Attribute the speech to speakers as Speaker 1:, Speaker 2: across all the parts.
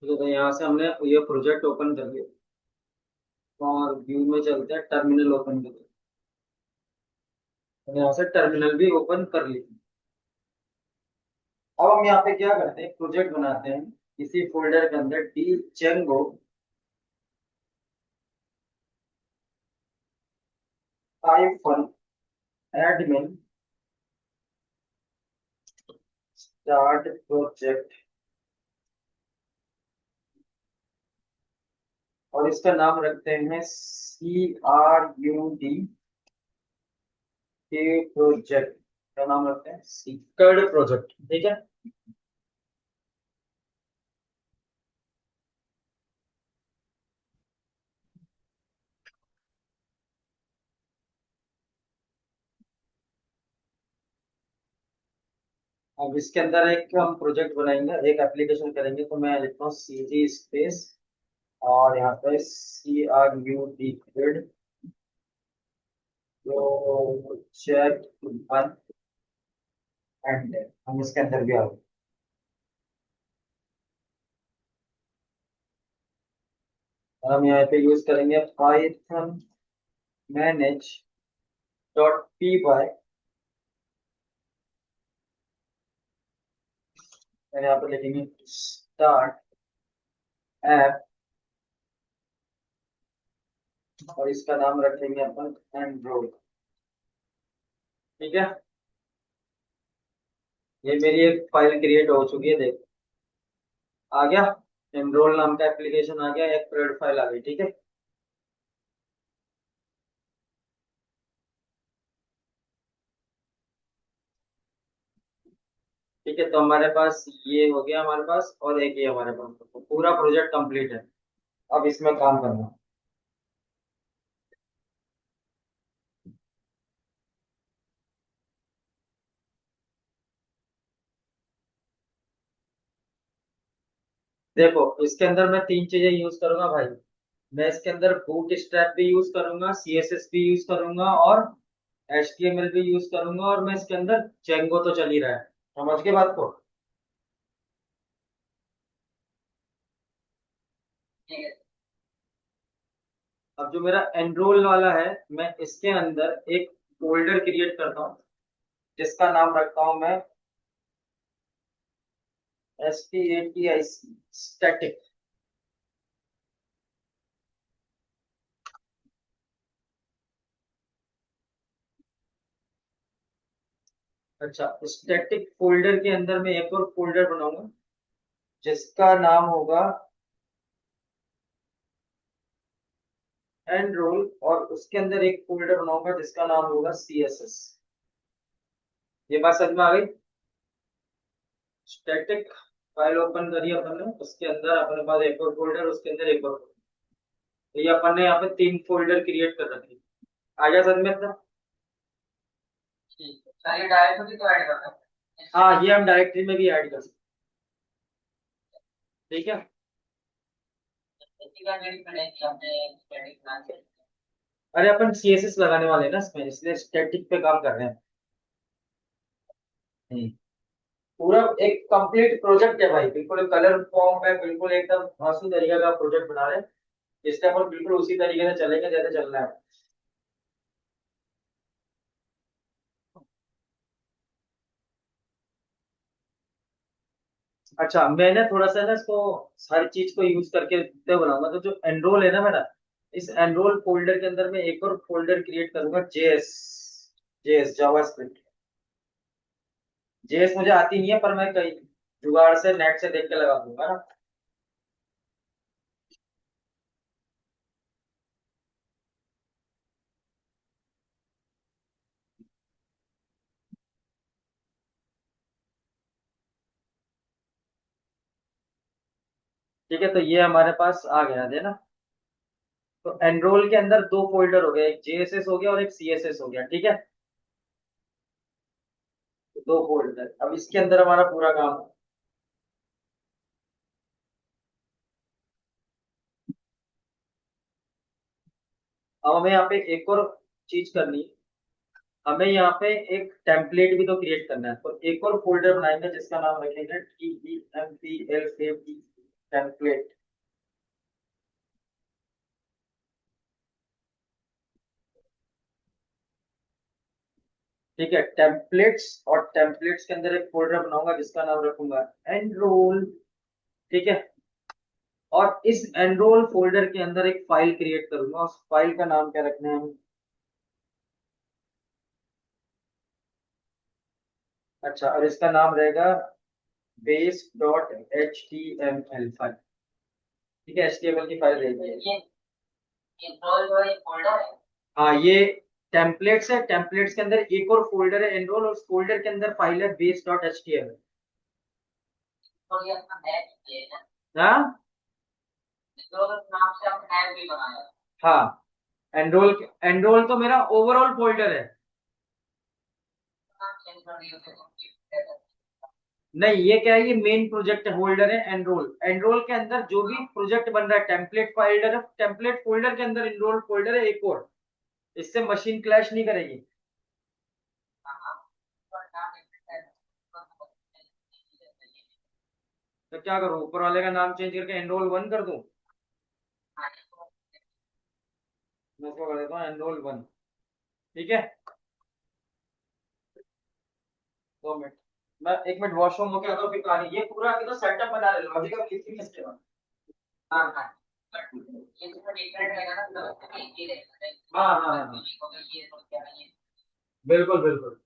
Speaker 1: तो यहाँ से हमने ये प्रोजेक्ट ओपन कर लिया और व्यू में चलते हैं, टर्मिनल ओपन कर लिया। तो यहाँ से टर्मिनल भी ओपन कर लिया। अब हम यहाँ पे क्या करते हैं, प्रोजेक्ट बनाते हैं इसी फोल्डर के अंदर, D Django hyphen admin start project, और इसका नाम रखते हैं CRUD के प्रोजेक्ट का नाम रखते हैं सीकर्ड प्रोजेक्ट, ठीक है। अब इसके अंदर एक हम प्रोजेक्ट बनाएंगे, एक एप्लीकेशन करेंगे, तो मैं लिखता हूँ CG स्पेस और यहाँ पे CRUD grid project one and हम इसके अंदर भी आ गए। और हम यहाँ पे यूज करेंगे Python manage dot P Y, और यहाँ पे लिखेंगे स्टार्ट ऐप, और इसका नाम रखेंगे अपन एंड्रॉइड, ठीक है। ये मेरी एक फाइल क्रिएट हो चुकी है, देख आ गया, एनरोल नाम का एप्लीकेशन आ गया, एक प्रेड फाइल आ गई, ठीक है। ठीक है, तो हमारे पास ये हो गया हमारे पास, और एक ये हमारे पास, तो पूरा प्रोजेक्ट कंप्लीट है। अब इसमें काम करना। देखो, इसके अंदर मैं तीन चीजें यूज करूंगा भाई। मैं इसके अंदर बूट स्ट्रैप भी यूज करूंगा, CSS भी यूज करूंगा, और HTML भी यूज करूंगा, और मैं इसके अंदर जेंगो तो चल ही रहा है। समझ के बात को। अब जो मेरा एनरोल वाला है, मैं इसके अंदर एक फोल्डर क्रिएट करता हूँ, जिसका नाम रखता हूँ मैं STATIC स्टैटिक। अच्छा, स्टैटिक फोल्डर के अंदर मैं एक और फोल्डर बनाऊंगा, जिसका नाम होगा एनरोल, और उसके अंदर एक फोल्डर बनाऊंगा जिसका नाम होगा CSS। ये बात समझ में आ गई। स्टैटिक फाइल ओपन करिए अपन ने, उसके अंदर अपने पास एक और फोल्डर, उसके अंदर एक और folder। तो ये अपन ने यहाँ पे तीन फोल्डर क्रिएट कर रखे। आ गया समझ में अपना। ठीक है, चलिए डायरेक्टली तो ऐड करते हैं। हाँ, ये हम डायरेक्टरी में भी ऐड कर सकते हैं, ठीक है। अरे अपन CSS लगाने वाले हैं ना इसमें, इसलिए स्टैटिक पे काम कर रहे हैं। हम्म। पूरा एक कंप्लीट प्रोजेक्ट है भाई, बिल्कुल कलर फॉर्म में, बिल्कुल एकदम आंसू तरीके का प्रोजेक्ट बना रहे हैं। इससे अपन बिल्कुल उसी तरीके से चलेंगे जैसे चलना है। अच्छा, मैंने थोड़ा सा ना इसको सारी चीज को यूज करके तो बनाऊंगा, तो जो एनरोल है ना मेरा, इस एनरोल फोल्डर के अंदर मैं एक और फोल्डर क्रिएट करूंगा, जेएस, जेएस जावास्क्रिप्ट। जेएस मुझे आती नहीं है, पर मैं कहीं जुगाड़ से नेट से देख के लगा दूंगा ना। ठीक है, तो ये हमारे पास आ गया है ना। तो एनरोल के अंदर दो फोल्डर हो गए, एक जेएसएस हो गया और एक सीएसएस हो गया, ठीक है। तो दो फोल्डर, अब इसके अंदर हमारा पूरा काम है। अब हमें यहाँ पे एक और चीज करनी है, हमें यहाँ पे एक टेम्पलेट भी तो क्रिएट करना है, तो एक और फोल्डर बनाएंगे जिसका नाम रखेंगे TEMPL। टेम्पलेट। ठीक है, टेम्पलेट्स, और टेम्पलेट्स के अंदर एक फोल्डर बनाऊंगा जिसका नाम रखूंगा एनरोल। ठीक है, और इस एनरोल फोल्डर के अंदर एक फाइल क्रिएट करूंगा, उस फाइल का नाम क्या रखना है? अच्छा, और इसका नाम रहेगा base dot H T M L file. ठीक है, एच टी एम एल की फाइल रहेगी ये फोल्डर है। हाँ, ये टेम्पलेट्स है, टेम्पलेट्स के अंदर एक और फोल्डर है एनरोल, और उस फोल्डर के अंदर फाइल है base dot H T M L. हाँ, नाम से हम टैग भी बनाया। हाँ, एनरोल, एनरोल तो मेरा ओवरऑल फोल्डर है। नहीं, ये क्या है, ये मेन प्रोजेक्ट होल्डर है एनरोल। एनरोल के अंदर जो भी प्रोजेक्ट बन रहा है टेम्पलेट फोल्डर है, टेम्पलेट फोल्डर के अंदर एनरोल फोल्डर है एक और। इससे मशीन क्लैश नहीं करेगी। तो क्या करूं, ऊपर वाले का नाम चेंज करके एनरोल वन कर दूं? मैं इसको कर देता हूँ एनरोल वन। ठीक है, 2 मिनट, मैं 1 मिनट वॉशरूम होके आता हूँ, फिर कहानी ये पूरा तो सेटअप बना ले, लॉजिक ऑफ लिखी इसके बाद। हाँ हाँ, ये तो डिफरेंट रहेगा ना, तो ये रहेगा। हाँ हाँ हाँ, बिल्कुल बिल्कुल।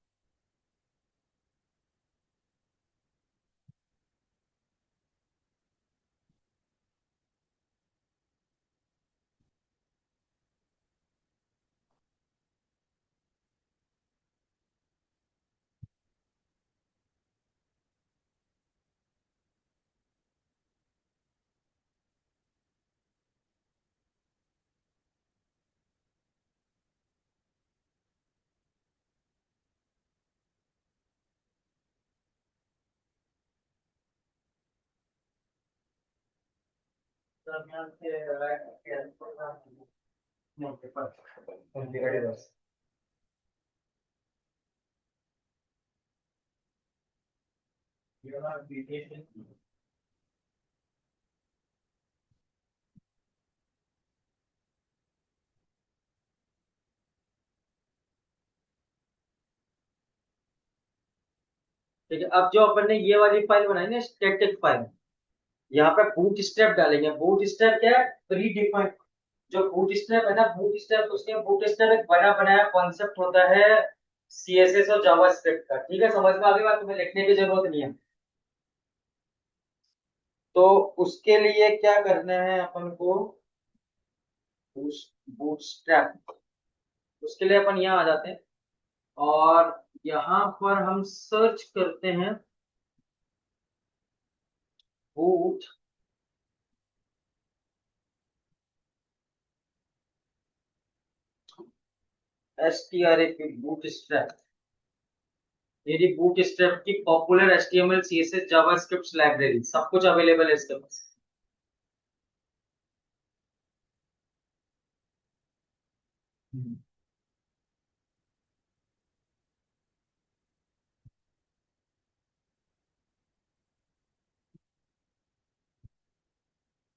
Speaker 1: ठीक है, अब जो अपन ने ये वाली फाइल बनाई ना स्टैटिक फाइल, यहाँ पे बूट स्ट्रैप डालेंगे। बूट स्ट्रैप क्या है? Pre defined. जो बूट स्ट्रैप है ना, बूट स्ट्रैप, उसके बूट स्ट्रैप एक बना बनाया कॉन्सेप्ट होता है सीएसएस और जावास्क्रिप्ट का। ठीक है, समझ में आ गई बात, तुम्हें लिखने की जरूरत नहीं है। तो उसके लिए क्या करना है अपन को? बूट स्ट्रैप, उसके लिए अपन यहाँ आ जाते हैं, और यहाँ पर हम सर्च करते हैं boot S T R A P, boot strap. ये बूट स्ट्रैप की popular HTML CSS JavaScript library, सब कुछ अवेलेबल है इसके पास। हम्म।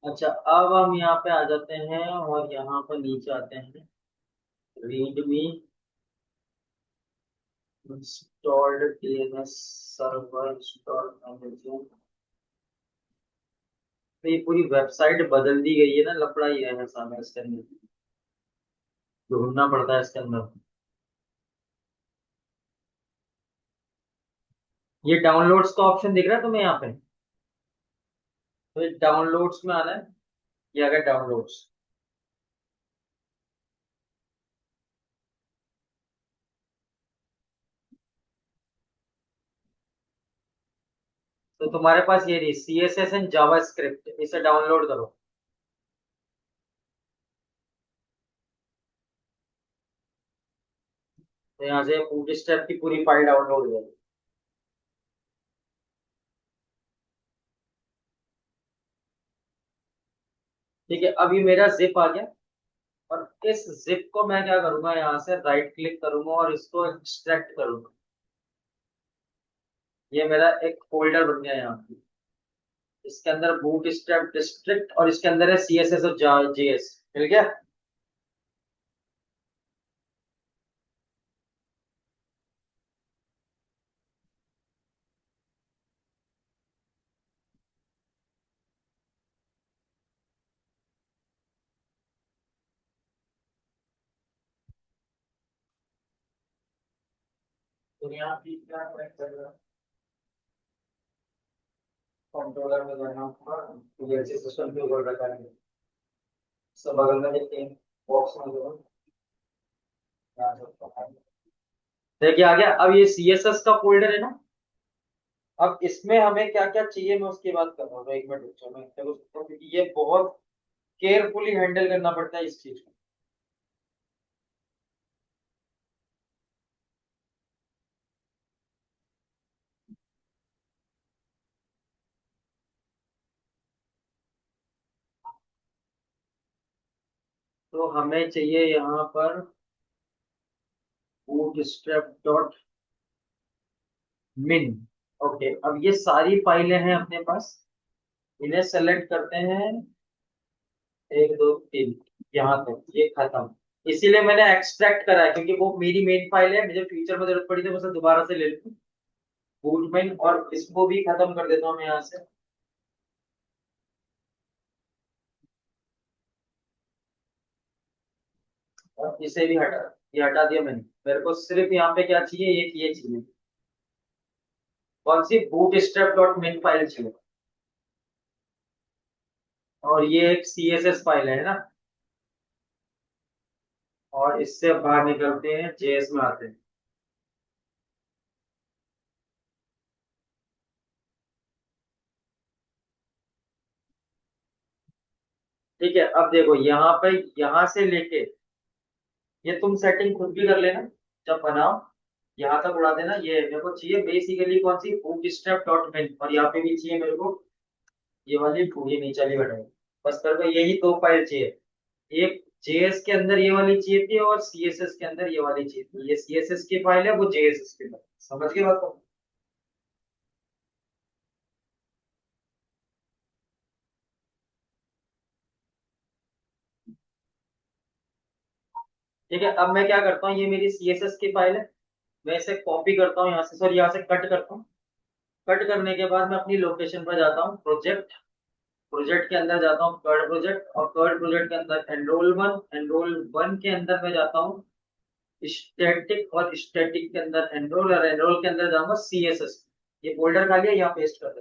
Speaker 1: अच्छा, अब हम यहाँ पे आ जाते हैं, और यहाँ पर नीचे आते हैं, readme installed DNS server install. तो ये पूरी वेबसाइट बदल दी गई है ना, लफड़ा ये है सामने इसके अंदर, ढूंढना पड़ता है इसके अंदर। ये डाउनलोड्स का ऑप्शन दिख रहा है तुम्हें यहाँ पे? तो ये डाउनलोड्स में आना है, ये आ गया डाउनलोड्स। तो तुम्हारे पास ये रही C S S and JavaScript, इसे डाउनलोड करो। तो यहाँ से बूट स्ट्रैप की पूरी फाइल डाउनलोड हो जाएगी। ठीक है, अभी मेरा जिप आ गया, और इस जिप को मैं क्या करूंगा, यहाँ से राइट क्लिक करूंगा और इसको एक्सट्रैक्ट करूंगा। ये मेरा एक फोल्डर बन गया यहाँ पे। इसके अंदर बूट स्ट्रैप डिस्ट्रिक्ट और इसके अंदर है CSS और JS। मिल गया। तो यहाँ पे क्या कनेक्ट कर रहा है? कंट्रोलर में जाना होगा, पीएलसी सिस्टम पे ऊपर रखा है। सब बगल में देखते हैं, बॉक्स में जो है। देखिए आ गया। अब ये CSS का फोल्डर है ना। अब इसमें हमें क्या क्या चाहिए मैं उसकी बात कर रहा हूँ। एक मिनट रुक जाओ, मैं देखो क्योंकि ये बहुत केयरफुली हैंडल करना पड़ता है इस चीज को। तो हमें चाहिए यहाँ पर bootstrap डॉट मिन। ओके, अब ये सारी फाइलें हैं अपने पास। इन्हें सेलेक्ट करते हैं, एक दो तीन, यहाँ तक ये खत्म। इसीलिए मैंने एक्सट्रैक्ट करा है क्योंकि वो मेरी मेन फाइल है, मुझे फ्यूचर में जरूरत पड़ी तो मैं उसे दोबारा से ले लूँ। बूटमेन, और इसको भी खत्म कर देता हूँ मैं यहाँ से। और इसे भी हटा, ये हटा दिया मैंने। मेरे को सिर्फ यहाँ पे क्या चाहिए, ये चाहिए। कौन सी? Bootstrap dot min file चाहिए। और ये एक CSS फाइल है ना। और इससे बाहर निकलते हैं, JS में आते हैं। ठीक है, अब देखो यहाँ पे, यहाँ से लेके ये तुम सेटिंग खुद भी कर लेना जब बनाओ। यहाँ तक उड़ा देना। ये मेरे को चाहिए बेसिकली कौन सी, बूटस्ट्रैप डॉट मिन, और यहाँ पे भी चाहिए मेरे को ये वाली पूरी नीचे वाली बनाई। बस मेरे को यही दो फाइल चाहिए। एक JS के अंदर ये वाली चाहिए थी और CSS के अंदर ये वाली चाहिए थी। ये CSS की फाइल है, वो JS की फाइल। समझ गए बात को? ठीक है, अब मैं क्या करता हूँ, ये मेरी CSS की फाइल है। मैं इसे कॉपी करता हूँ यहाँ से, सॉरी यहाँ से कट करता हूँ। कट करने के बाद मैं अपनी लोकेशन पर जाता हूँ, प्रोजेक्ट। प्रोजेक्ट के अंदर जाता हूँ कर्ड प्रोजेक्ट, और कर्ड प्रोजेक्ट के अंदर एनरोल वन के अंदर मैं जाता हूँ स्टैटिक, और स्टैटिक के अंदर एनरोल, और एनरोल के अंदर जाऊंगा CSS। ये फोल्डर खाली है, यहाँ पेस्ट कर दे।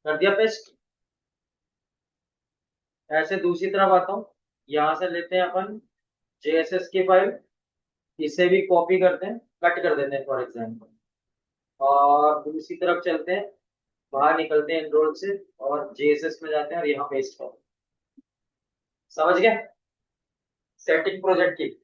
Speaker 1: कर दिया पेस्ट। ऐसे दूसरी तरफ आता हूँ, यहाँ से लेते हैं अपन JSS की फाइल, इसे भी कॉपी करते हैं, कट कर देते हैं फॉर एग्जाम्पल। और दूसरी तरफ चलते हैं, बाहर निकलते हैं एनरोल से, और JSS में जाते हैं और यहाँ पेस्ट करते हैं। समझ गए सेटिंग प्रोजेक्ट की?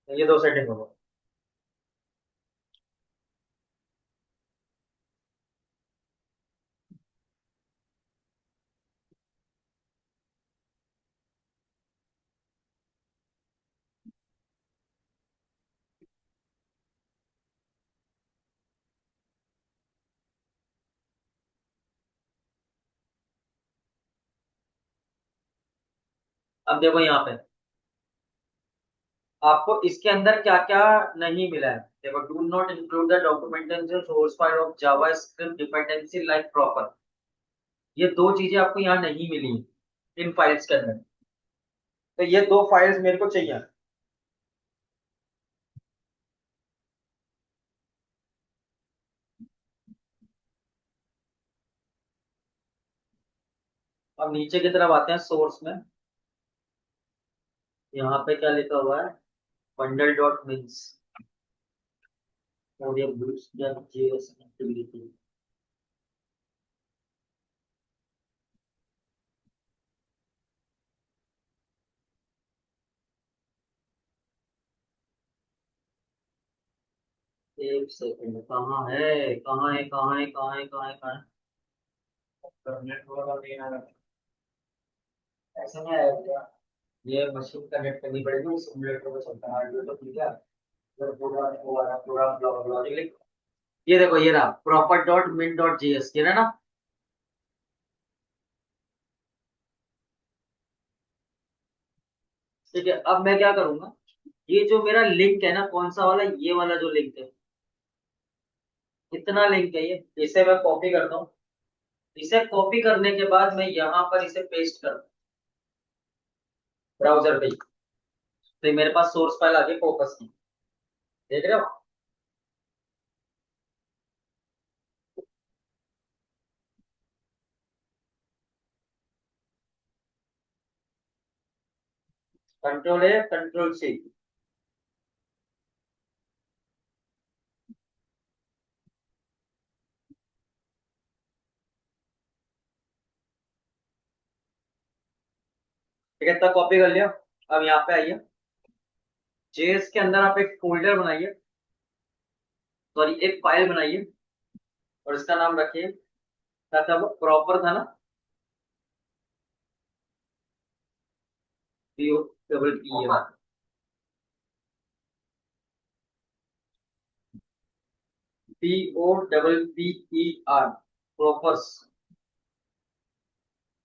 Speaker 1: ये दो सेटिंग होगा। अब देखो यहाँ पे आपको इसके अंदर क्या क्या नहीं मिला है। देखो, do not include the documentation source file of Java script dependency like proper. ये दो चीजें आपको यहाँ नहीं मिली हैं इन फाइल्स के अंदर। तो ये दो फाइल्स मेरे को चाहिए। अब नीचे की तरफ आते हैं सोर्स में। यहाँ पे क्या लिखा हुआ है, बंडल डॉट मीन्स, और ये JS एक्टिविटी। एक सेकंड, कहाँ है कहाँ है कहाँ है कहाँ है कहाँ है कहाँ है? नेट वाला नहीं आ रहा। ऐसा नहीं आया क्या? ये मशीन कनेक्ट करनी पड़ेगी, उस सिमुलेटर को चलता है हार्डवेयर तो ठीक है। अगर प्रोग्राम वो आ रहा प्रोग्राम लॉजिक लिख। ये देखो ये रहा प्रॉपर डॉट मिन डॉट जीएस, ये रहा ना। ठीक है, अब मैं क्या करूंगा, ये जो मेरा लिंक है ना, कौन सा वाला, ये वाला जो लिंक है, कितना लिंक है ये, इसे मैं कॉपी करता हूँ। इसे कॉपी करने के बाद मैं यहाँ पर इसे पेस्ट कर ब्राउजर पे ही। तो ये मेरे पास सोर्स फाइल आ गई फोकस की, देख रहे हो। कंट्रोल है कंट्रोल सी। ठीक है, इतना कॉपी कर लिया। अब यहाँ पे आइए, जेएस के अंदर आप एक फोल्डर बनाइए, सॉरी एक फाइल बनाइए, और इसका नाम रखिए, क्या था वो, प्रॉपर था ना, P O double P R, P O double P E R, propers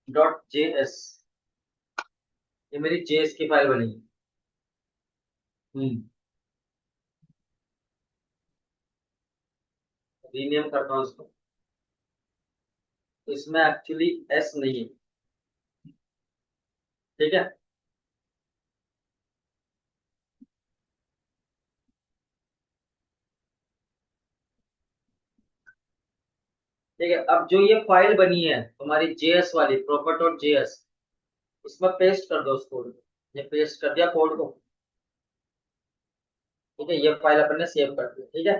Speaker 1: dot JS. ये मेरी जेएस की फाइल बनेगी। हम्म, रीनेम करता हूँ इसको। इसमें एक्चुअली एस नहीं है, ठीक है। ठीक है, अब जो ये फाइल बनी है तुम्हारी जेएस वाली, प्रॉपर डॉट जेएस, इसमें पेस्ट कर दो उस कोड। ये पेस्ट कर दिया कोड को। ठीक है, ये फाइल अपन ने सेव कर दी, ठीक है।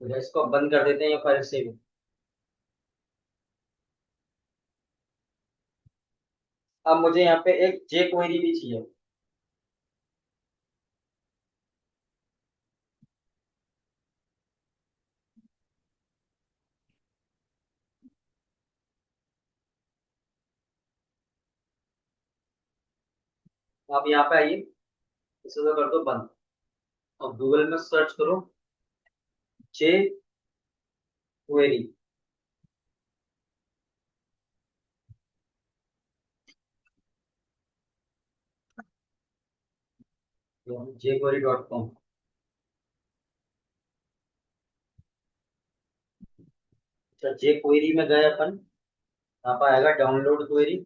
Speaker 1: तो इसको बंद कर देते हैं, ये फाइल सेव। अब मुझे यहाँ पे एक जे क्वेरी भी चाहिए। आप यहाँ पे आइए, इसे तो कर दो बंद। और गूगल में सर्च करो जे क्वेरी। जे क्वेरी डॉट कॉम। अच्छा, जे क्वेरी में गए अपन, यहाँ पे आएगा डाउनलोड क्वेरी।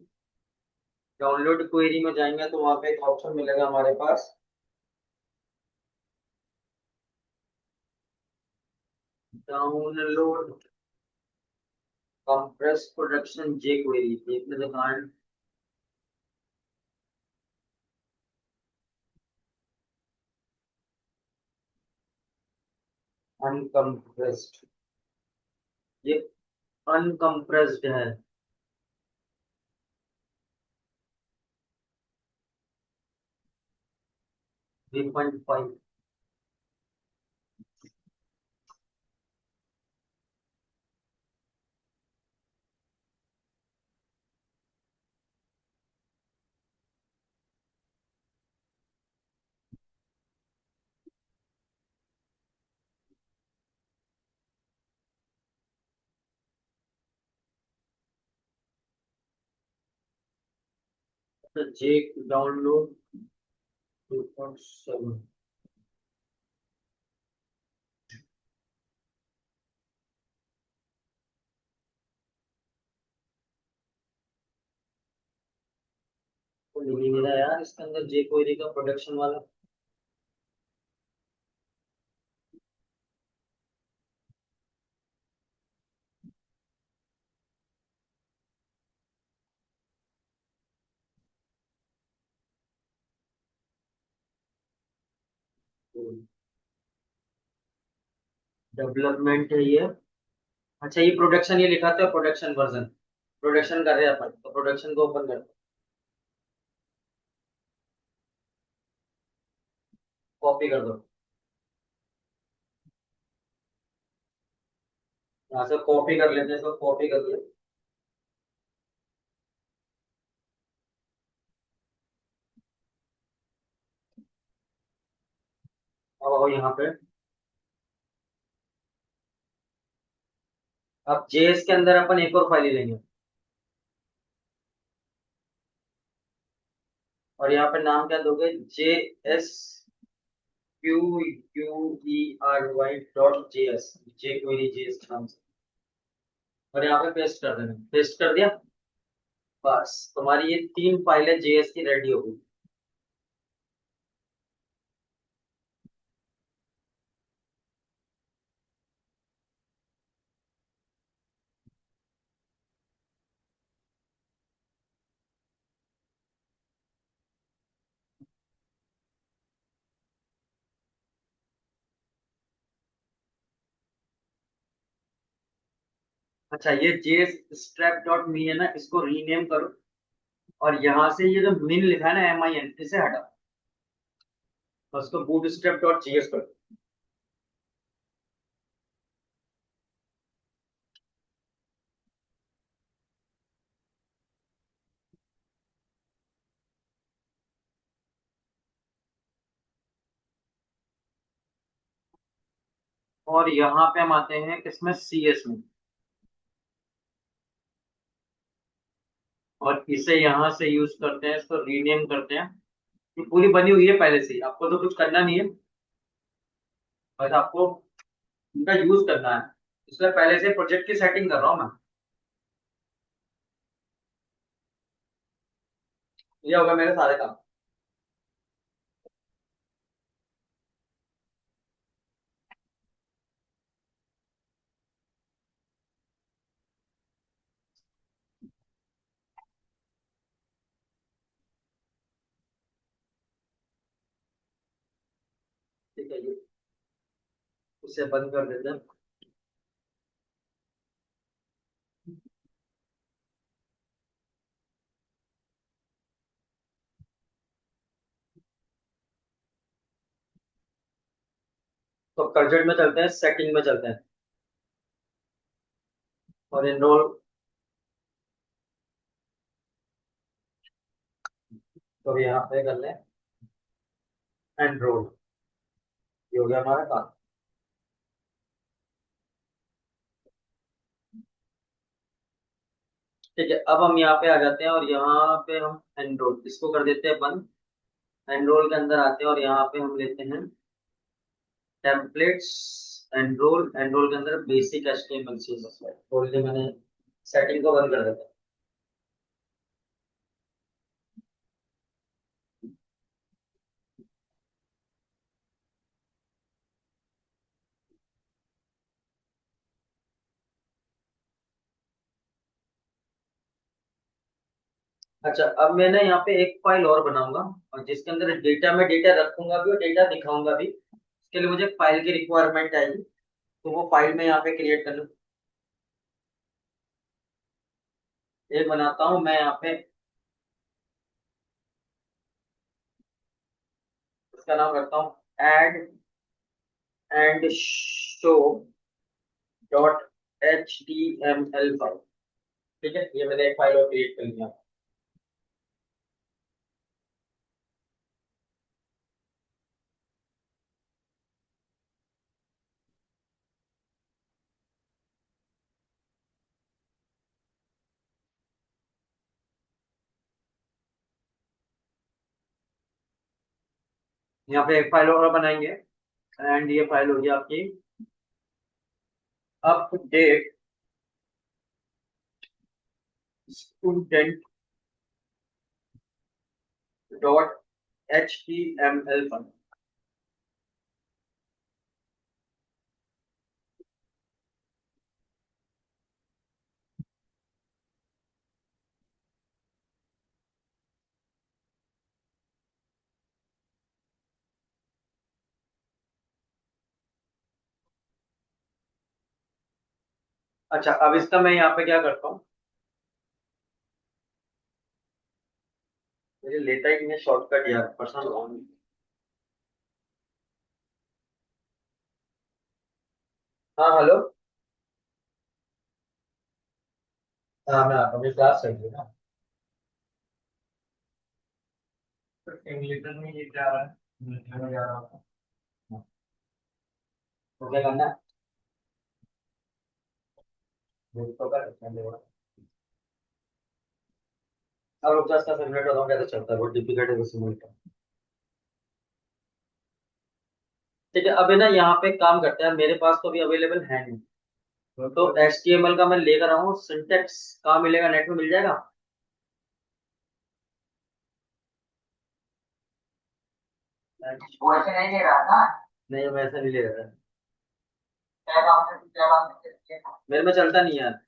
Speaker 1: डाउनलोड क्वेरी में जाएंगे तो वहां पे एक ऑप्शन मिलेगा हमारे पास, डाउनलोड कंप्रेस प्रोडक्शन जे क्वेरी, देखने दुकान अनकम्प्रेस्ड। ये अनकम्प्रेस्ड है। 3.5। तो जे डाउनलोड 2.7। तो नहीं मिला यार इसके अंदर जे क्वेरी का प्रोडक्शन वाला। डेवलपमेंट है ये। अच्छा, ये प्रोडक्शन, ये लिखा था प्रोडक्शन वर्जन। प्रोडक्शन कर रहे हैं अपन, तो प्रोडक्शन को ओपन कर, कॉपी कर दो। यहाँ से कॉपी कर लेते हैं, इसको कॉपी कर ले। अब आओ यहाँ पे। अब जेएस के अंदर अपन एक और फाइल लेंगे, और यहाँ पे नाम क्या दोगे, JSQUERY.js, जे क्वेरी जेएस नाम से। और यहाँ पे पेस्ट कर देना, पेस्ट कर दिया। बस तुम्हारी ये तीन फाइलें जेएस की रेडी हो गई। अच्छा, ये जेएस स्ट्रैप डॉट मी है ना, इसको रीनेम करो। और यहाँ से ये जो मिन लिखा है ना, MIN, इसे हटा, और उसको बूट स्ट्रैप डॉट जेएस करो। और यहाँ पे हम आते हैं किसमें, CS में। और इसे यहाँ से यूज करते हैं, इसको रीनेम करते हैं। ये पूरी बनी हुई है पहले से ही, आपको तो कुछ करना नहीं है, बस आपको इनका यूज करना है। इसमें पहले से प्रोजेक्ट की सेटिंग कर रहा हूँ मैं। ये होगा मेरे सारे काम। ठीक है, ये इसे बंद कर देते हैं। तो प्रोजेक्ट में चलते हैं, सेटिंग में चलते हैं, और एनरोल। तो यहाँ पे कर लें एनरोल। ये हो गया हमारा काम। ठीक है, अब हम यहाँ पे आ जाते हैं, और यहाँ पे हम एनरोल इसको कर देते हैं बंद। एनरोल के अंदर आते हैं, और यहाँ पे हम लेते हैं टेम्पलेट्स। एनरोल, एनरोल के अंदर बेसिक HTML CSS है, थोड़ी देर मैंने सेटिंग को बंद कर देता हूँ। अच्छा, अब मैं ना यहाँ पे एक फाइल और बनाऊंगा, और जिसके अंदर डेटा में डेटा रखूंगा भी और डेटा दिखाऊंगा भी। इसके लिए मुझे फाइल की रिक्वायरमेंट आएगी, तो वो फाइल मैं यहाँ पे क्रिएट कर लूँ। एक बनाता हूँ मैं यहाँ पे, इसका नाम रखता हूँ add and show dot HTML file. ठीक है, ये मैंने एक फाइल और क्रिएट कर लिया। यहाँ पे एक फाइल और बनाएंगे, एंड ये फाइल होगी आपकी update student dot HTML file. अच्छा, अब इसका मैं यहाँ पे क्या करता हूँ, मुझे लेता ही नहीं शॉर्टकट यार, पर्सनल लोन। हाँ हेलो। हाँ मैं अभी क्लास चल रही है ना। इंग्लिश में ये जा रहा है, इंग्लिश में जा रहा हूँ। तो क्या करना है? वेट तो कर पहले वो। अब रुक जा, इसका सिमुलेट बताऊँ कैसे चलता है, बहुत डिफिकल्ट है सिमुलेट। ठीक है, अभी ना यहाँ पे काम करते हैं, मेरे पास तो अभी अवेलेबल है नहीं। तो HTML का मैं लेकर आऊँ, सिंटेक्स कहाँ मिलेगा, नेट में मिल जाएगा? वो ऐसे नहीं ले रहा था। नहीं मैं ऐसा नहीं ले रहा था। मेरे में चलता नहीं यार।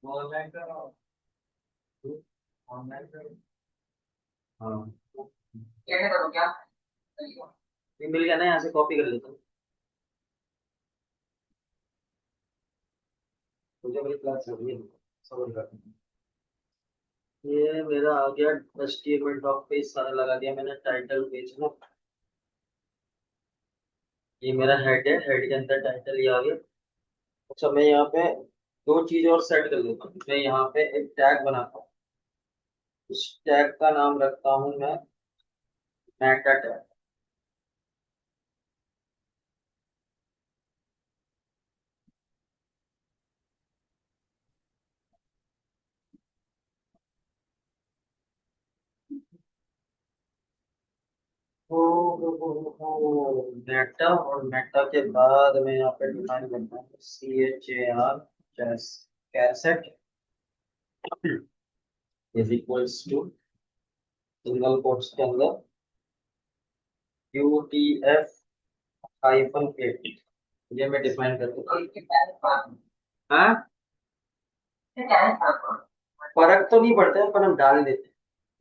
Speaker 1: ऑनलाइन करो। ऑनलाइन करो। हाँ। कैसे करूँ क्या? ये मिल गया ना, यहाँ से कॉपी कर लेता हूँ। मुझे मेरी क्लास चल रही है, समझ रहा हूँ। ये मेरा आ गया। HTML डॉक पेज सारा लगा दिया मैंने, टाइटल पेज में। ये मेरा हेड है, हेड के अंदर टाइटल ये आ गया। अच्छा मैं यहाँ पे दो चीज और सेट कर लेता हूँ, मैं यहाँ पे एक टैग बनाता हूँ। इस टैग का नाम रखता हूँ मैं मेटा टैग। मेटा, और मेटा के बाद मैं यहाँ पे डिफाइन करता हूँ CHAR set is equals to single quotes के अंदर UTF-8। ये मैं डिफाइन करता हूँ। हाँ, फर्क तो नहीं पड़ता है पर हम डाल देते हैं,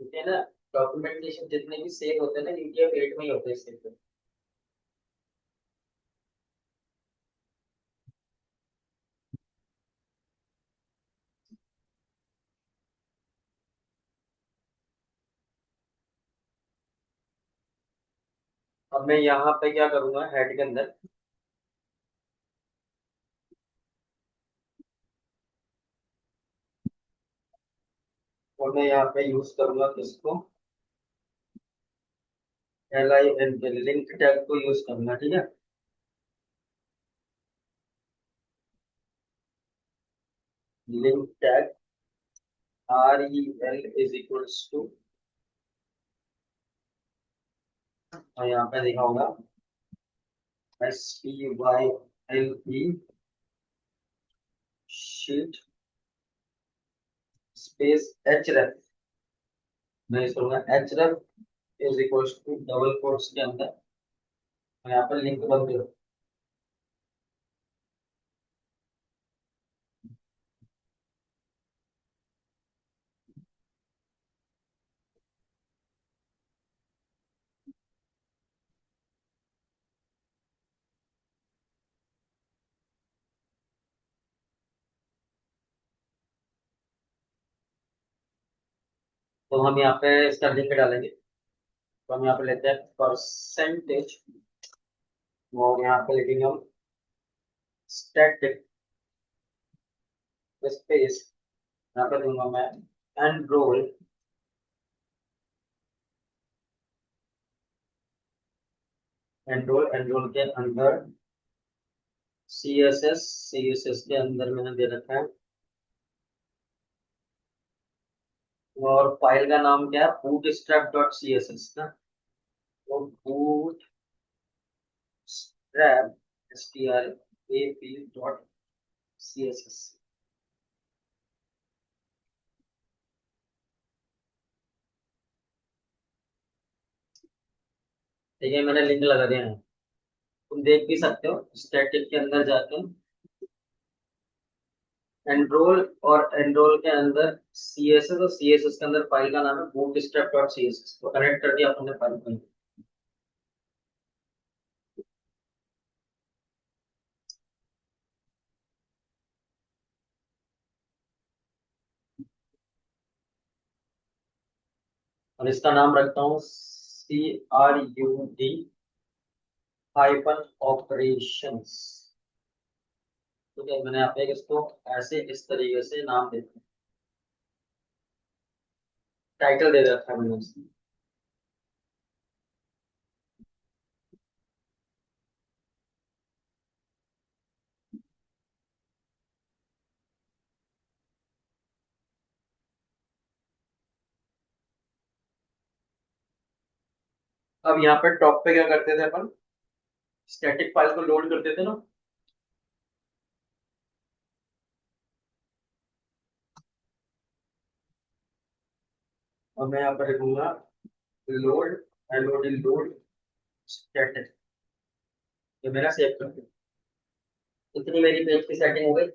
Speaker 1: ठीक है ना। डॉक्यूमेंटेशन जितने भी सेव होते हैं ना, UTF-8 में ही होते हैं सेव। अब मैं यहाँ पे क्या करूंगा, हेड के अंदर, और मैं यहाँ पे यूज करूंगा किसको, LIN के लिंक टैग को यूज करूंगा, ठीक है। Link tag REL is equals to, और यहाँ पे लिखा होगा STYLE शीट स्पेस href। मैं इस करूंगा href is equals to double quotes के अंदर, और यहाँ पर लिंक बंद करो। तो हम यहाँ पे इसका लिंक डालेंगे। तो हम यहाँ पे लेते हैं परसेंटेज, और यहाँ पे लिखेंगे हम स्टैटिक स्पेस, यहाँ पे दूंगा मैं एनरोल। एनरोल के अंदर CSS के अंदर मैंने दे रखा है, और फाइल का नाम क्या है, bootstrap.css ना। तो bootstrap.css। ठीक है, मैंने लिंक लगा दिया है, तुम देख भी सकते हो स्टैटिक के अंदर जाके। एनरोल, और एनरोल के अंदर CSS, और CSS के अंदर फाइल का नाम है bootstrap.css, तो कनेक्ट कर दिया अपने फाइल को। और इसका नाम रखता हूँ CRUD हाइपन ऑपरेशंस। ठीक है, मैंने यहाँ पे इसको ऐसे इस तरीके से नाम दे दिया, टाइटल दे रखा है मैंने इसको। अब यहाँ पे टॉप पे क्या करते थे अपन, स्टैटिक फाइल को लोड करते थे ना। और मैं यहाँ पर लिखूंगा लोड, लोड स्टैटिक। ये मेरा सेव कर दिया। इतनी मेरी पेज की सेटिंग हो गई।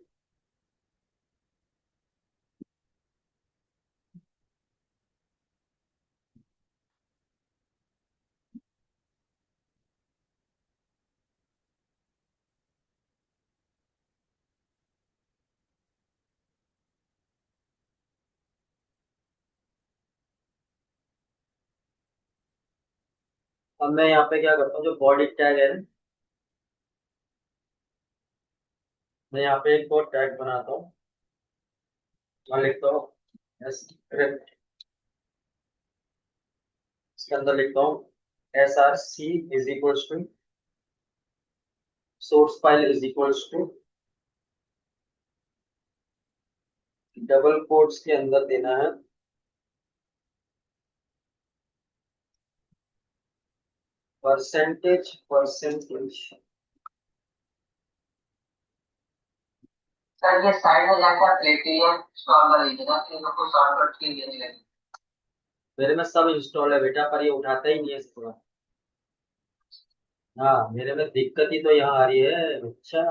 Speaker 1: अब मैं यहाँ पे क्या करता हूँ, जो बॉडी टैग है ना, मैं यहाँ पे एक और टैग बनाता हूँ। मैं लिखता हूँ स्क्रिप्ट, इसके अंदर लिखता हूँ SRC is equals to source file is equals to, double quotes के अंदर देना है परसेंटेज। सर ये साइड में जाके आप प्लेटियम इंस्टॉल कर लीजिएगा, फिर आपको शॉर्टकट की देने लगे। मेरे में सब इंस्टॉल है बेटा, पर ये उठाता ही नहीं है थोड़ा। हाँ, मेरे में दिक्कत ही तो यहाँ आ रही है। अच्छा,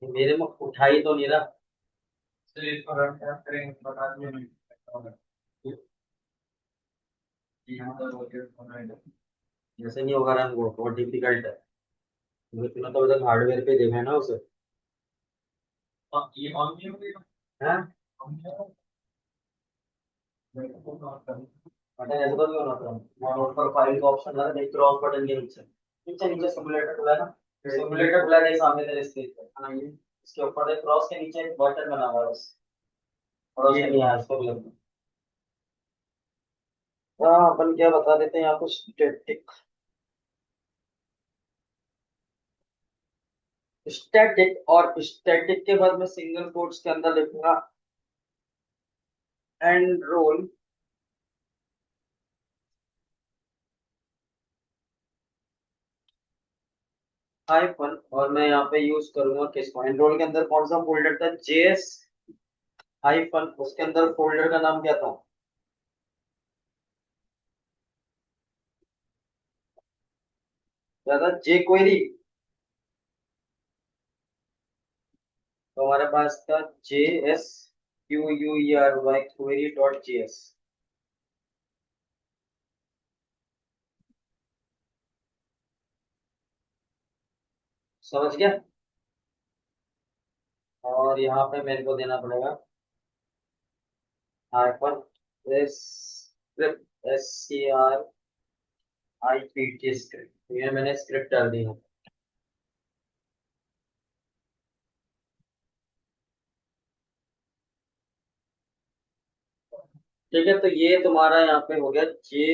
Speaker 1: ये मेरे में उठा ही तो नहीं रहा। चलिए इसको रन करेंगे, बता दिए। जैसे नहीं होगा रन, वो बहुत डिफिकल्ट है, क्योंकि तूने तो उधर हार्डवेयर पे देखा है ना उसे। ये ऑन नहीं होगा? हैं? बटन ऐसे तो नहीं होना था, वहाँ ऊपर फाइल का ऑप्शन है, देख क्रॉस बटन के नीचे, नीचे नीचे सिमुलेटर खुला है ना, सिमुलेटर खुला है सामने तेरे स्क्रीन पे, हाँ ये इसके ऊपर देख, क्रॉस के नीचे एक बटन बना हुआ है बस, और उसके नहीं है इसको भी लगता। हाँ, अपन क्या बता देते हैं यहाँ पे, स्टैटिक। स्टैटिक और स्टैटिक के बाद में सिंगल कोट्स के अंदर लिखूंगा एंड रोल हाइफन, और मैं यहाँ पे यूज करूंगा किसको, एनरोल के अंदर कौन सा फोल्डर था, JS हाइफन, उसके अंदर फोल्डर का नाम क्या था, क्या था, जे क्वेरी। तो हमारे पास था JSQUERY query.js। समझ गया। और यहाँ पे मेरे को देना पड़ेगा हाइफन स्क्रिप्ट, SCRIPT स्क्रिप्ट, ये मैंने स्क्रिप्ट डाल दी है। ठीक है, तो ये तुम्हारा यहाँ पे हो गया जे।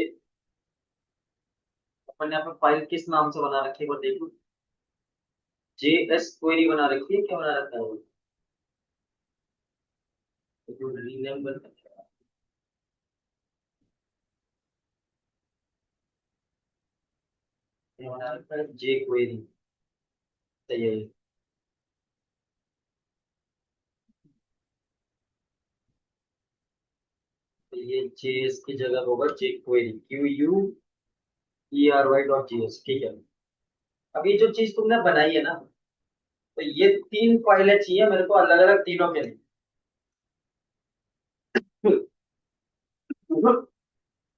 Speaker 1: अपन ने यहाँ पे फाइल किस नाम से बना रखी है वो देखो, JS क्वेरी बना रखी है, क्या बना रखा है वो, रीनेम बन रखा है, ये बना रखा है जे क्वेरी। सही है ये। तो ये JS की जगह होगा जे क्वेरी, QUERY.js। ठीक है। अब ये जो चीज तुमने बनाई है ना, तो ये तीन फाइलें चाहिए मेरे को अलग अलग, तीनों के लिए।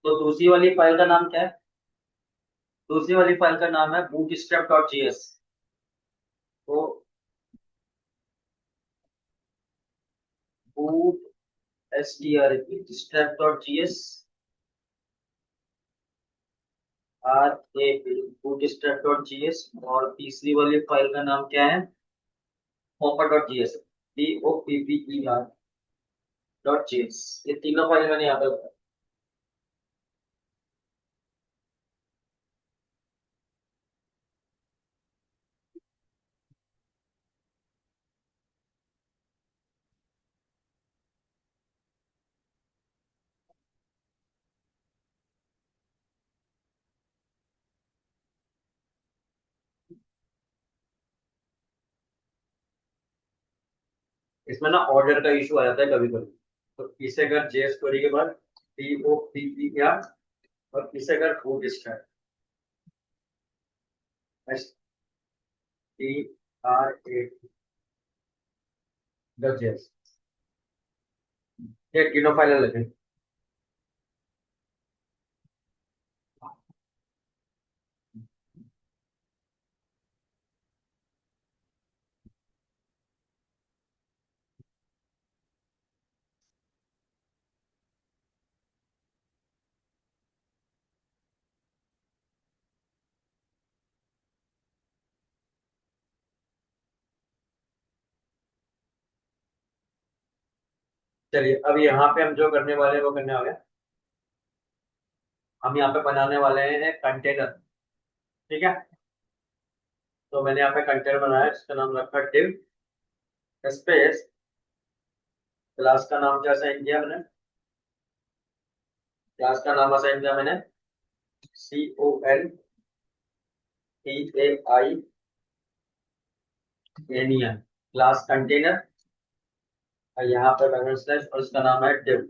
Speaker 1: तो दूसरी वाली फाइल का नाम क्या है, दूसरी वाली फाइल का नाम है bootstrap.js। तो boot strap.js, आज ए बूटस्ट्रैप डॉट जीएस, और तीसरी वाली फाइल का नाम क्या है? Hopper dot GS, POPPER dot GS. ये तीनों फाइल मैंने यहाँ पे। इसमें ना ऑर्डर का इशू आ जाता है कभी कभी। तो इसे अगर जेएस क्वेरी के बाद POPPER, और इसे अगर बूटस्ट्रैप STRAP डॉट जेएस, ये तीनों फाइल अलग है। चलिए अब यहाँ पे हम जो करने वाले हैं वो करने वाले हैं। हम यहाँ पे बनाने वाले हैं कंटेनर। ठीक है, तो मैंने यहाँ पे कंटेनर बनाया, इसका नाम रखा div स्पेस। क्लास का नाम क्या असाइन किया मैंने? क्लास का नाम असाइन किया मैंने CONTAINER, क्लास कंटेनर। और यहाँ पे डबल स्लैश, और इसका नाम है div।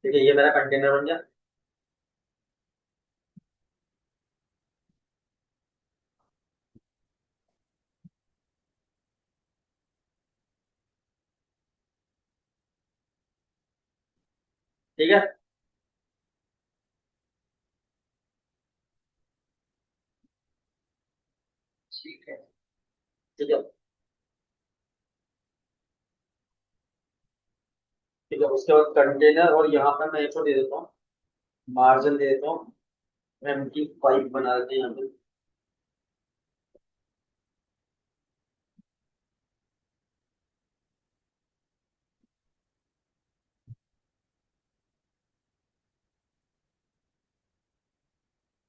Speaker 1: ठीक है, ये मेरा कंटेनर बन गया। ठीक है, ठीक है, ठीक है, ठीक है। उसके बाद कंटेनर, और यहाँ पे मैं एक दे देता हूँ, मार्जिन दे देता हूँ, MT5 बना देते हैं यहाँ पे।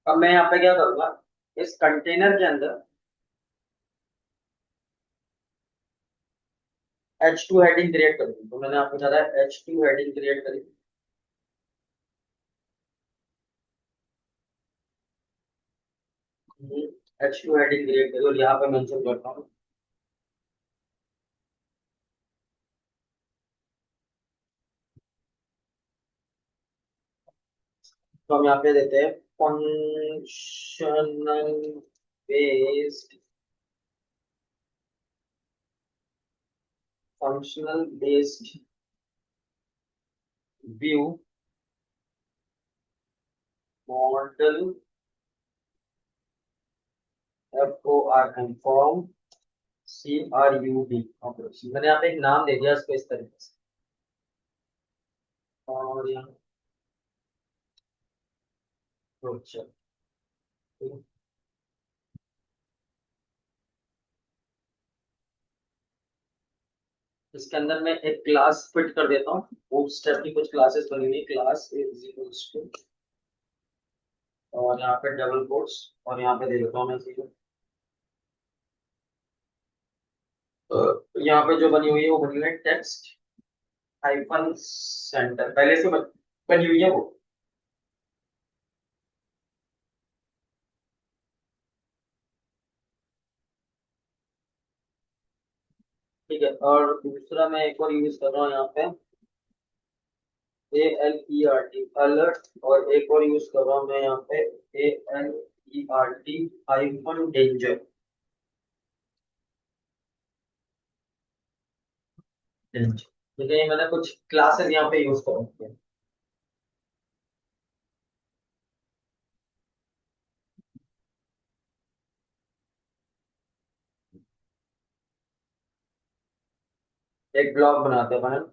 Speaker 1: अब मैं यहाँ पे क्या करूंगा, इस कंटेनर के अंदर H2 हेडिंग क्रिएट करूंगा। तो मैंने आपको बताया H2 हेडिंग क्रिएट करी। H2 हेडिंग क्रिएट करी, और यहाँ पे मेंशन करता हूँ। तो हम यहाँ पे देते हैं functional based, functional based view model, FORM form, CRUB operation. मैंने यहाँ पे एक नाम दे दिया इसको इस तरीके से। और यहाँ अच्छा, इसके अंदर मैं एक क्लास फिट कर देता हूँ। बूटस्ट्रैप की कुछ क्लासेस बनी हुई, क्लास इज इक्वल्स टू, और यहाँ पे डबल कोट्स, और यहाँ पे दे देता हूँ मैं चीजें। यहाँ पे जो बनी हुई है वो बनी हुई है टेक्स्ट हाइफन सेंटर, पहले से बनी हुई है वो। ठीक है, और दूसरा मैं एक और यूज कर रहा हूँ यहाँ पे ALERT अलर्ट, और एक और यूज कर रहा हूँ मैं यहाँ पे ALERT हाइफन डेंजर। ठीक है, ये मैंने कुछ क्लासेस यहाँ पे यूज कर रखी है। एक ब्लॉग बनाते हैं अपन।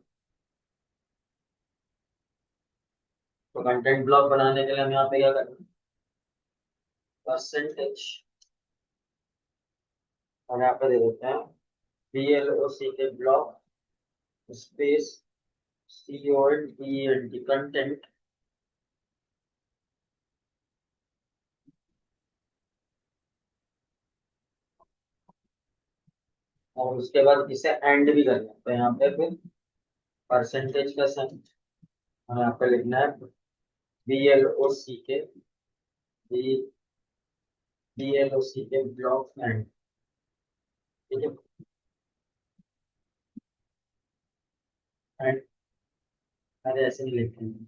Speaker 1: तो कंटेंट ब्लॉक बनाने के लिए हम यहाँ पे क्या करेंगे, परसेंटेज, और यहाँ पे दे देते हैं BLOC के ब्लॉक स्पेस CONTENT कंटेंट, और उसके बाद इसे एंड भी करना है, तो यहाँ पे फिर परसेंटेज का साइन, और यहाँ पे लिखना है BLOC के ब्लॉक एंड। ठीक है, एंड, अरे ऐसे नहीं लिखते हैं,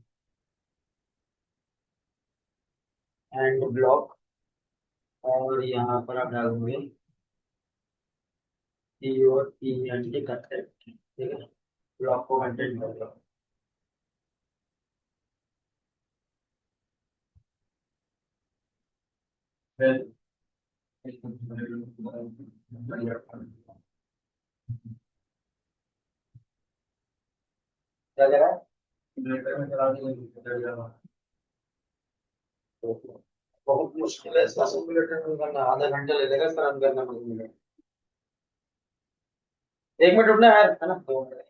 Speaker 1: एंड ब्लॉक, और यहाँ पर आप डालोगे CONTENT कंटेंट। ठीक है, ब्लॉक को कंटेंट कर दो। फिर क्या करा है? बहुत मुश्किल है इसका सिमुलेटर रन करना, आधा घंटा ले लेगा इसका रन करना मुझे। 1 मिनट रुकना है यार, है ना, 2 मिनट।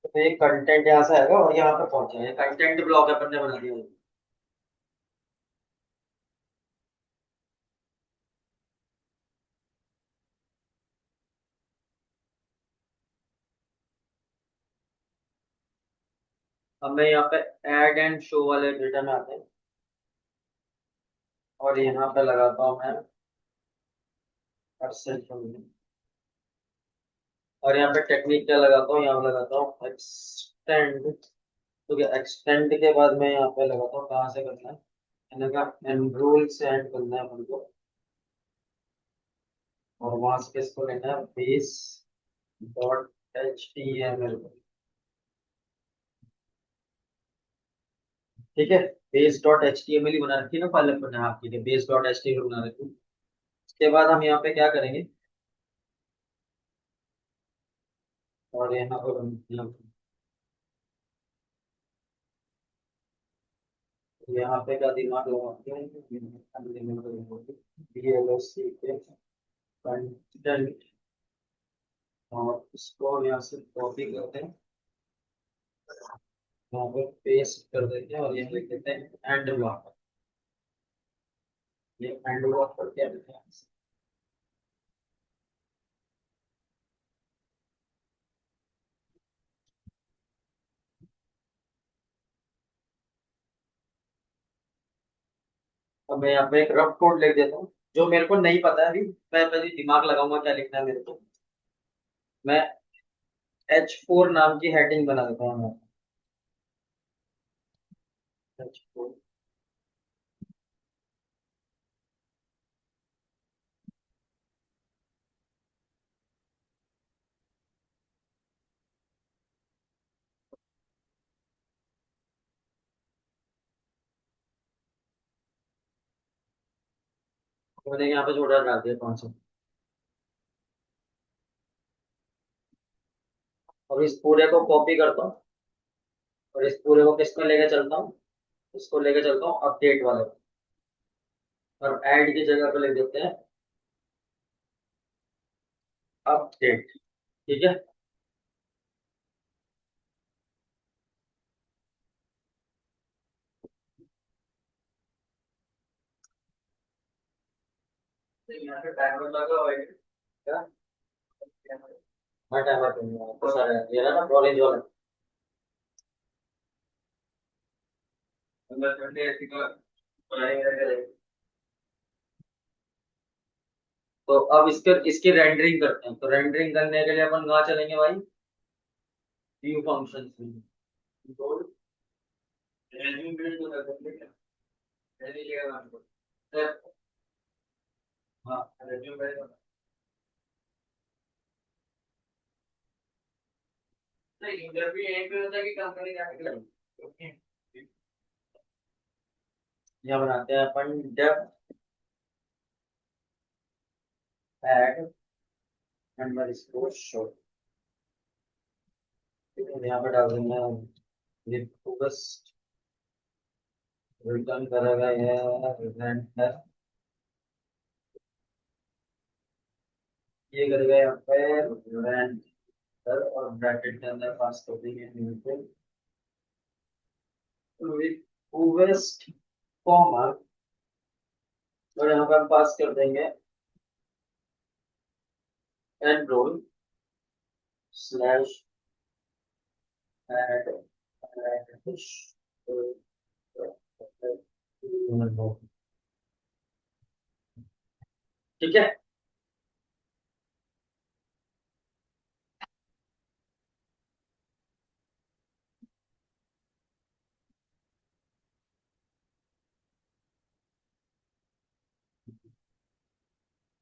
Speaker 1: तो ये कंटेंट यहाँ से आएगा और यहाँ पे पहुंचा है, कंटेंट ब्लॉक अपन ने बना दिया। अब मैं यहाँ पे ऐड एंड शो वाले डेटा में आते हैं और यहाँ पे लगाता हूँ मैं परसेंट, और यहाँ पे टेक्निक क्या लगाता हूँ, यहाँ पे लगाता हूँ एक्सटेंड। तो क्या एक्सटेंड के बाद मैं यहाँ पे लगाता हूँ, कहाँ से करना है, मैंने कहा एनरोल से एंड करना है अपन को, और वहां से किसको लेना है, base dot H T M L. ठीक है, base dot H T M L ही बना रखी है ना फाइल अपन ने, हाँ ठीक है, base dot H T M L बना रखी है। उसके बाद हम यहाँ पे क्या करेंगे, और यहाँ पर यहाँ पे का दिमाग लगाते हैं, DLSC के कंटेंट, और इसको यहाँ से कॉपी करते हैं, यहाँ पे पेस्ट कर देते हैं, और यहाँ लिख देते हैं एंड ब्लॉक। ये एंड ब्लॉक करके आते हैं। अब मैं यहाँ पे एक रफ कोड लिख देता हूँ, जो मेरे को नहीं पता है अभी, मैं पहले दिमाग लगाऊंगा क्या लिखना है मेरे को। मैं H4 नाम की हेडिंग बना देता हूँ। H4 मैंने यहाँ पे छोटा डाल दिया 500। और इस पूरे को कॉपी करता हूँ, और इस पूरे को किसको लेके चलता हूँ, इसको लेके चलता हूँ अपडेट वाले को। और ऐड की जगह पे लिख देते हैं अपडेट। ठीक है, तो यहाँ पे टाइमर लगा हुआ है क्या? हाँ टाइमर तो सारा ये रहा ना ऑरेंज वाला। तो अब इसके इसकी रेंडरिंग करते हैं, तो रेंडरिंग करने के लिए अपन कहाँ चलेंगे भाई, व्यू फंक्शन में। रेज्यूम बिल्ड तो कर देंगे क्या? पहले ये करना हमको। हाँ रेज्यूम बिल्ड। नहीं इंटरव्यू यहीं पे होता है कि कंपनी जाके करेंगे? यहाँ बनाते हैं अपन डेफ एड अंडरस्कोर शो। यहाँ पे डाल देंगे रिक्वेस्ट, रिटर्न करेगा ये इवेंट है, ये करेगा यहाँ पे इवेंट है, और ब्रैकेट के अंदर पास कर देंगे रिक्वेस्ट कॉमा, और यहाँ पे हम पास कर देंगे एनरोल स्लैश एड। ठीक है,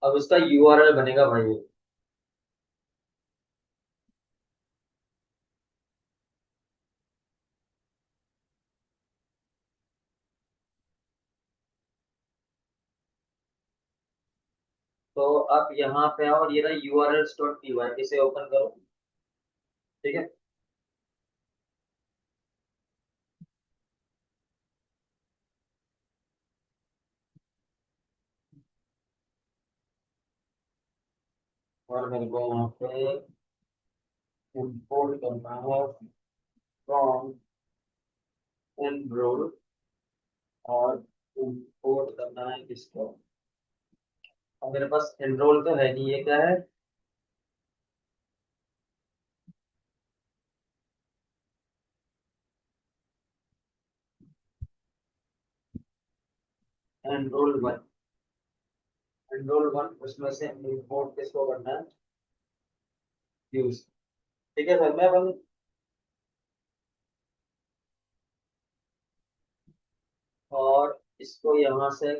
Speaker 1: अब इसका यूआरएल बनेगा भाई। तो आप यहाँ पे आओ, और ये रहा urls डॉट py, इसे ओपन करो। ठीक है, और मेरे को यहाँ पे इंपोर्ट करना है फ्रॉम एनरोल, और इंपोर्ट करना है किसको, अब मेरे पास एनरोल तो है नहीं, ये क्या है, एनरोल वन, एनरोल वन उसमें से इंपोर्ट किसको करना है, यूज। ठीक है सर, मैं अपन और इसको यहाँ से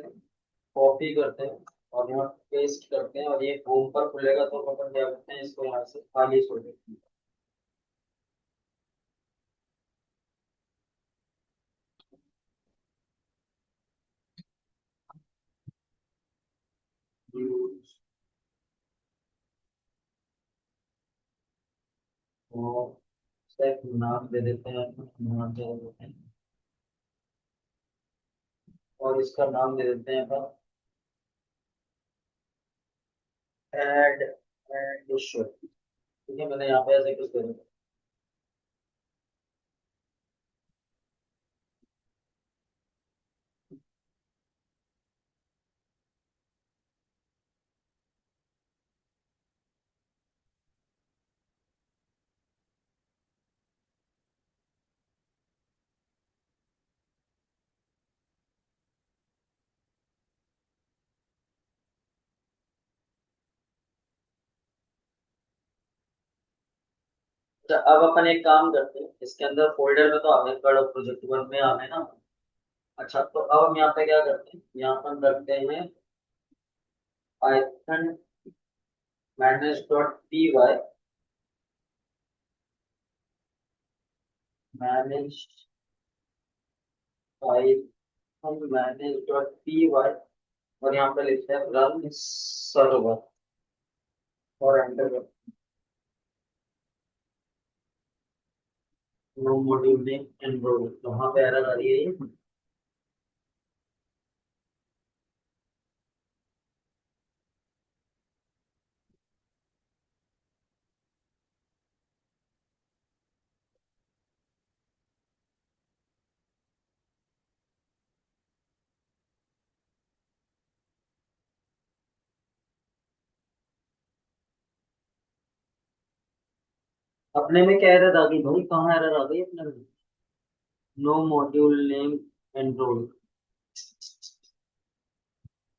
Speaker 1: कॉपी करते हैं और यहाँ पेस्ट करते हैं, और ये होम पर खुलेगा तो अपन क्या करते हैं, इसको यहाँ से खाली छोड़ देते हैं। यूज और सेट नाम दे देते हैं, नाम दे देते हैं, और इसका नाम दे देते हैं अपन ऐड एंड शो। ठीक है, मैंने यहाँ पे ऐसे कुछ दे दिया। अच्छा, अब अपन एक काम करते हैं, इसके अंदर फोल्डर में तो आ गए, कड़ प्रोजेक्ट वन में आ गए ना। अच्छा, तो अब हम यहाँ पे क्या करते हैं, यहाँ पर करते हैं Python manage dot P Y, manage Python manage dot P Y, और यहाँ पे लिखते हैं रन सर्वर और एंटर करते हैं। नो मॉड्यूल नेम एनरोल, तो वहाँ पे एरर आ रही है ये। अपने में क्या एरर आ गई भाई, कहाँ एरर आ गई अपने में? No module name enrol.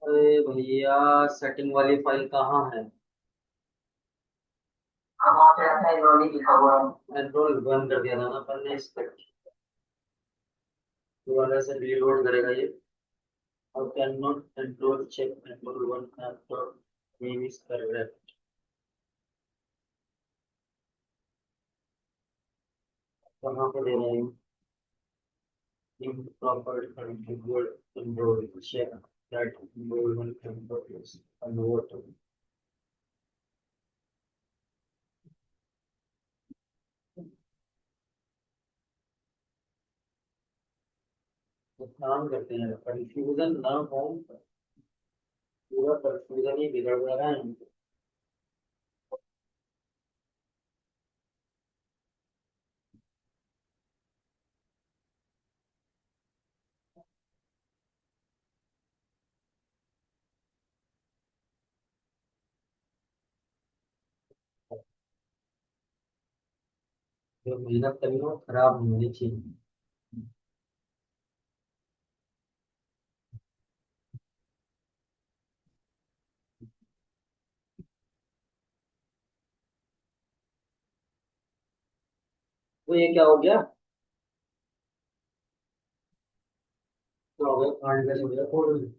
Speaker 1: अरे भैया, सेटिंग वाली फाइल कहाँ है? अब वहाँ पे ऐसा एनरोल ही लिखा हुआ है, एनरोल बंद कर दिया था ना अपन ने इसको, दोबारा से रीलोड करेगा ये। और can not enrol check enrol one after name is correct, कहाँ पे दे रहे हैं? improper configured enroll, check that enrollment number is unvoted। तो काम करते हैं, कंफ्यूजन ना हो, पूरा कंफ्यूजन ही बिगड़ रहा है। जो मेहनत करी हो खराब नहीं होनी चाहिए। तो ये क्या हो गया, क्या हो गया, कांड कैसे हो गया कोड में?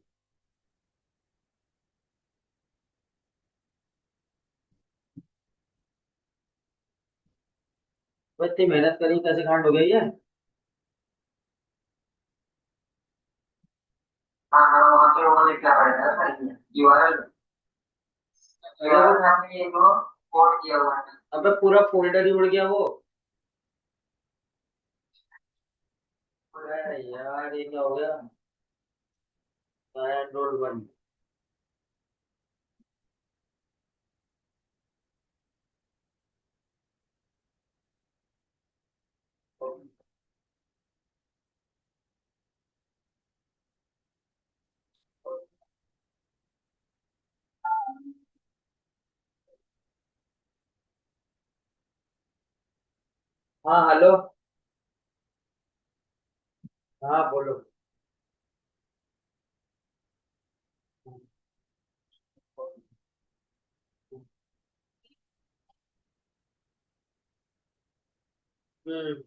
Speaker 1: तो इतनी मेहनत करी, कैसे कांड हो गया ये? हाँ हाँ, वहाँ पे वो लिखना पड़ेगा यूआरएल, यूआरएल में आपने ये को कोड किया हुआ है। अबे पूरा फोल्डर ही उड़ गया वो। अरे यार, ये क्या हो गया? Android one. हाँ हेलो। हाँ बोलो। हम्म।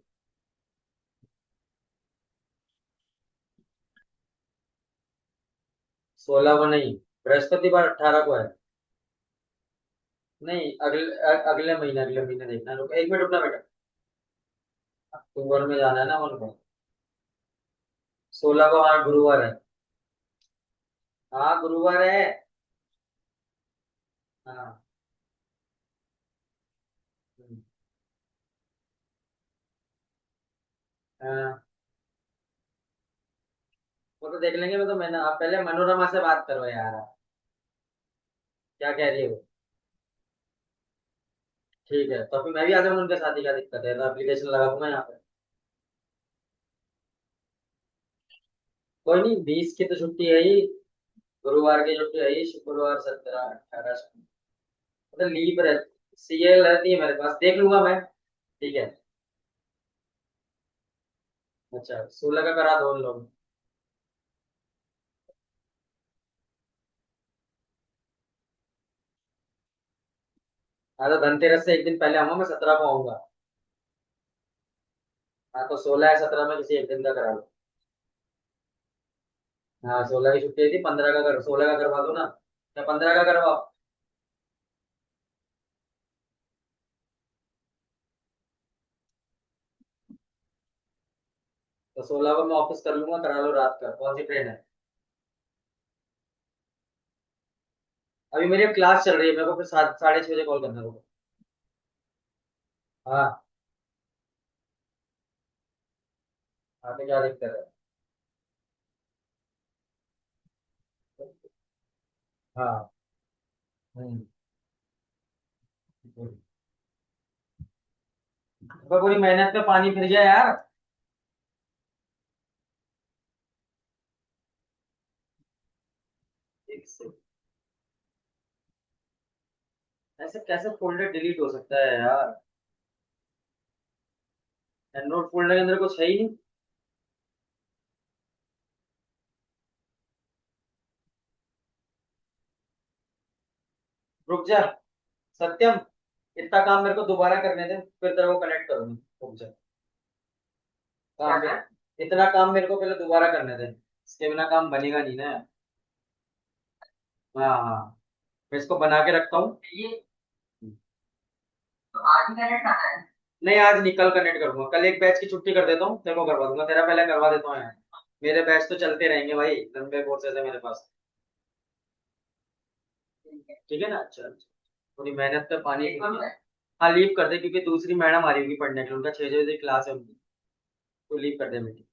Speaker 1: 16 को नहीं, बृहस्पतिवार 18 को है। नहीं, अगले महीने देखना, रुको एक मिनट रुकना बेटा। अक्टूबर में जाना है ना मन को। 16 को, हाँ गुरुवार है। हाँ गुरुवार है। हाँ। हम्म। हाँ, वो तो देख लेंगे, वो तो मैंने, आप पहले मनोरमा से बात करो यार, क्या कह रही हो। ठीक है, तो फिर मैं भी आ जाऊंगा उनके साथ ही, क्या दिक्कत है, तो एप्लीकेशन लगा दूंगा यहाँ पे। कोई नहीं, 20 की तो छुट्टी है ही, गुरुवार की छुट्टी है ही, शुक्रवार 17 18, मतलब लीव रहती, सीएल रहती है मेरे पास, देख लूंगा मैं। ठीक है। अच्छा, 16 का करा दो उन लोग। हाँ तो धनतेरस से एक दिन पहले आऊंगा मैं, 17 को आऊंगा। हाँ तो 16 या 17 में किसी एक दिन का करा लो। हाँ 16 की छुट्टी थी, 15 का कर, 16 का करवा दो ना, या 15 का करवाओ। तो 16 को मैं ऑफिस कर लूंगा, करा लो रात का, कौन सी ट्रेन है। अभी मेरी क्लास चल रही है, मेरे को फिर 7 साढ़े 6 बजे कॉल करना होगा। हाँ। हाँ तो क्या दिक्कत है। हाँ। हम्म। तो पूरी मेहनत पे पानी फिर गया यार। एक से, ऐसे कैसे फोल्डर डिलीट हो सकता है यार। एंड्रॉइड फोल्डर के अंदर कुछ है ही नहीं। रुक जा, सत्यम, इतना काम मेरे को दोबारा करने दे, फिर तेरे को कनेक्ट करूंगी, रुक जा। काम है, इतना काम मेरे को पहले दोबारा करने दे, इसके बिना काम बनेगा नहीं ना। हाँ हाँ, मैं इसको बना के रखता हूँ ये। तो आज ही कनेक्ट आना है। नहीं आज नहीं, कल कनेक्ट करूंगा, कल एक बैच की छुट्टी कर देता हूँ, तेरे को करवा दूंगा, तेरा पहले करवा देता हूँ यार। मेरे बैच तो चलते रहेंगे भाई, लंबे कोर्सेज है मेरे पास। ठीक है ना, अच्छा अच्छा। थोड़ी मेहनत पे पानी। हाँ लीव कर दे, क्योंकि दूसरी मैडम आ रही होगी पढ़ने के लिए, उनका 6 बजे क्लास है उनकी, तो लीव कर दे बेटी।